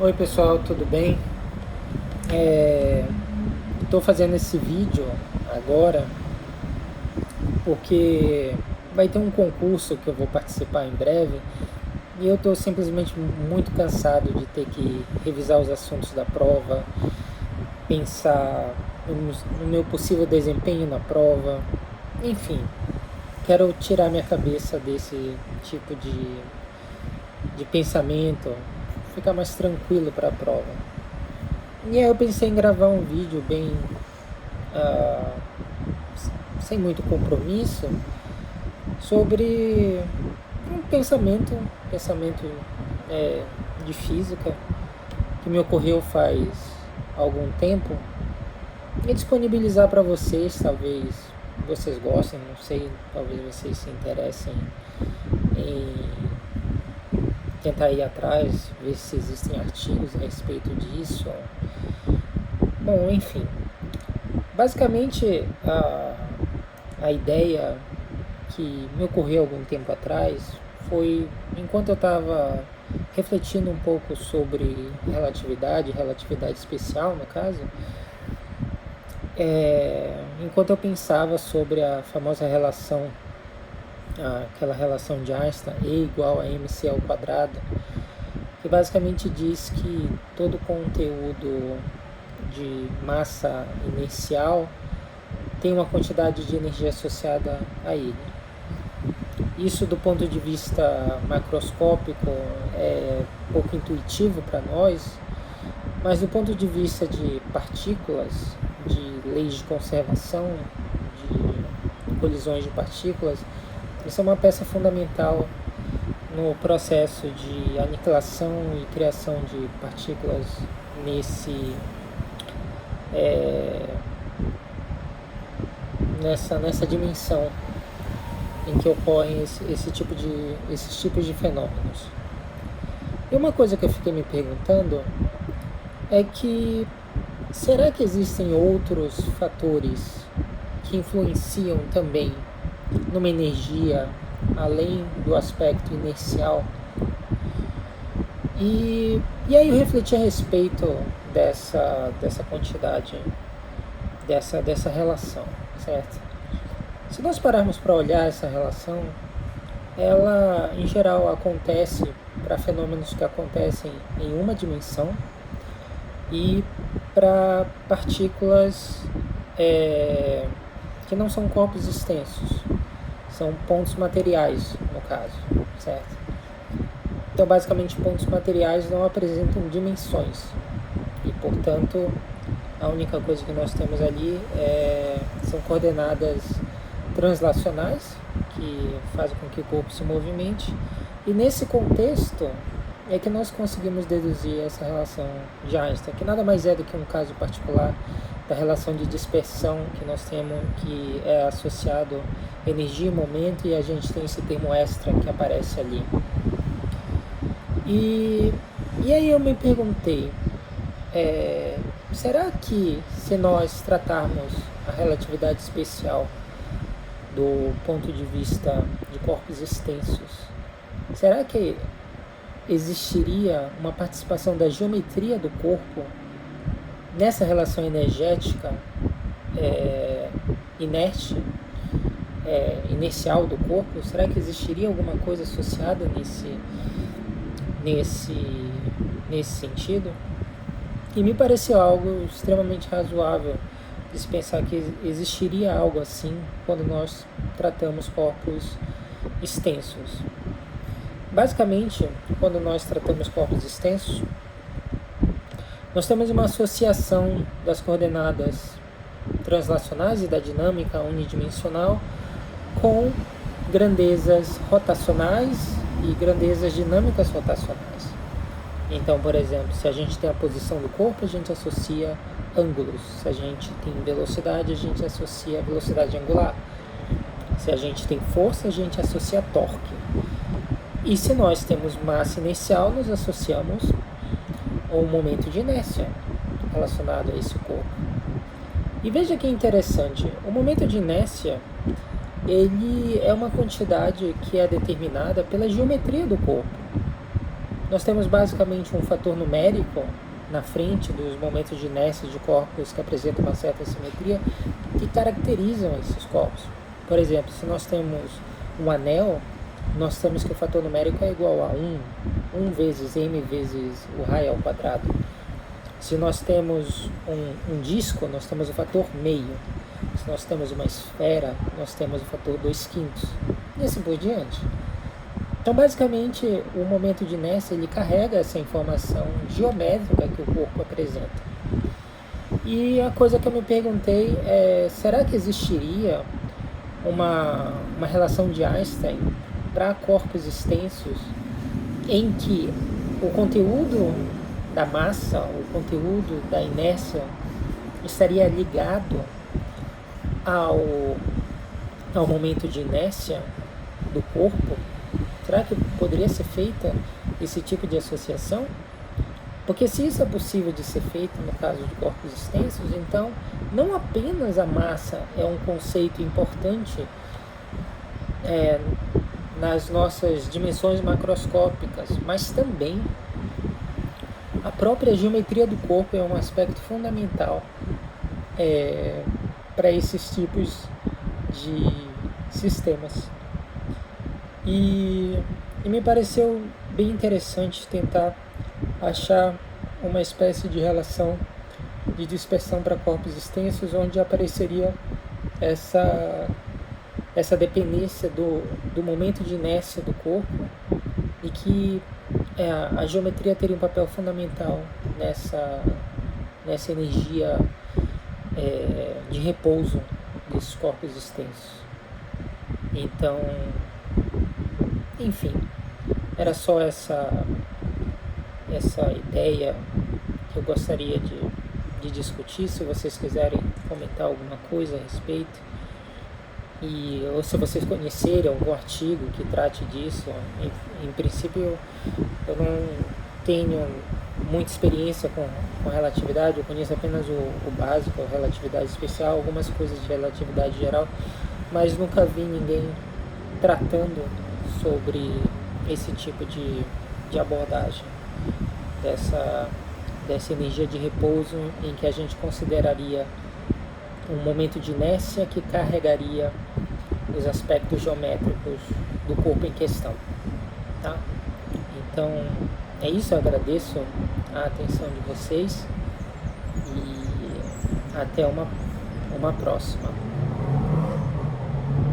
Oi pessoal, tudo bem? Estou fazendo esse vídeo agora porque vai ter um concurso que eu vou participar em breve e eu estou simplesmente muito cansado de ter que revisar os assuntos da prova, pensar no meu possível desempenho na prova, enfim, quero tirar minha cabeça desse tipo de pensamento, ficar mais tranquilo para a prova. E aí eu pensei em gravar um vídeo bem ah, sem muito compromisso sobre um pensamento de física que me ocorreu faz algum tempo e disponibilizar para vocês. Talvez vocês gostem, não sei, talvez vocês se interessem em tentar ir atrás, ver se existem artigos a respeito disso. Bom, enfim, basicamente a ideia que me ocorreu algum tempo atrás foi, enquanto eu estava refletindo um pouco sobre relatividade especial no caso, enquanto eu pensava sobre a famosa relação, aquela relação de Einstein, E igual a mc ao quadrado, que basicamente diz que todo conteúdo de massa inercial tem uma quantidade de energia associada a ele. Isso, do ponto de vista macroscópico, é pouco intuitivo para nós, mas do ponto de vista de partículas, de leis de conservação, de colisões de partículas, isso é uma peça fundamental no processo de aniquilação e criação de partículas nessa dimensão em que ocorrem esses tipos de fenômenos. E uma coisa que eu fiquei me perguntando é que será que existem outros fatores que influenciam também numa energia além do aspecto inercial? E aí eu refleti a respeito dessa quantidade, dessa relação, certo? Se nós pararmos para olhar essa relação, ela em geral acontece para fenômenos que acontecem em uma dimensão e para partículas que não são corpos extensos, são pontos materiais no caso, certo? Então basicamente pontos materiais não apresentam dimensões e portanto a única coisa que nós temos ali são coordenadas translacionais que fazem com que o corpo se movimente, e nesse contexto é que nós conseguimos deduzir essa relação de Einstein, que nada mais é do que um caso particular da relação de dispersão que nós temos, que é associado energia e momento, e a gente tem esse termo extra que aparece ali. E aí eu me perguntei, será que se nós tratarmos a relatividade especial do ponto de vista de corpos extensos, será que existiria uma participação da geometria do corpo nessa relação energética inercial do corpo? Será que existiria alguma coisa associada nesse sentido? E me pareceu algo extremamente razoável de se pensar que existiria algo assim quando nós tratamos corpos extensos. Basicamente, quando nós tratamos corpos extensos, nós temos uma associação das coordenadas translacionais e da dinâmica unidimensional com grandezas rotacionais e grandezas dinâmicas rotacionais. Então, por exemplo, se a gente tem a posição do corpo, a gente associa ângulos. Se a gente tem velocidade, a gente associa velocidade angular. Se a gente tem força, a gente associa torque. E se nós temos massa inercial, nós associamos ao momento de inércia relacionado a esse corpo. E veja que interessante, o momento de inércia, ele é uma quantidade que é determinada pela geometria do corpo. nós temos basicamente um fator numérico na frente dos momentos de inércia de corpos que apresentam uma certa simetria que caracterizam esses corpos. Por exemplo, se nós temos um anel, nós temos que o fator numérico é igual a 1 vezes m vezes o raio ao quadrado. Se nós temos um disco, nós temos o fator meio. Se nós temos uma esfera, nós temos o fator 2/5. E assim por diante. Então, basicamente, o momento de inércia ele carrega essa informação geométrica que o corpo apresenta. E a coisa que eu me perguntei é, será que existiria uma relação de Einstein para corpos extensos em que o conteúdo da massa, o conteúdo da inércia estaria ligado ao momento de inércia do corpo? Será que poderia ser feita esse tipo de associação? Porque se isso é possível de ser feito no caso de corpos extensos, então não apenas a massa é um conceito importante nas nossas dimensões macroscópicas, mas também a própria geometria do corpo é um aspecto fundamental para esses tipos de sistemas. E me pareceu bem interessante tentar achar uma espécie de relação de dispersão para corpos extensos, onde apareceria essa dependência do momento de inércia do corpo e que a geometria teria um papel fundamental nessa energia de repouso desses corpos extensos. Então, enfim, era só essa ideia que eu gostaria de discutir. Se vocês quiserem comentar alguma coisa a respeito, ou se vocês conhecerem algum artigo que trate disso. Em princípio, eu não tenho muita experiência com relatividade, eu conheço apenas o básico, a relatividade especial, algumas coisas de relatividade geral, mas nunca vi ninguém tratando sobre esse tipo de abordagem, dessa energia de repouso em que a gente consideraria um momento de inércia que carregaria os aspectos geométricos do corpo em questão. Tá? Então, é isso, eu agradeço a atenção de vocês e até uma próxima.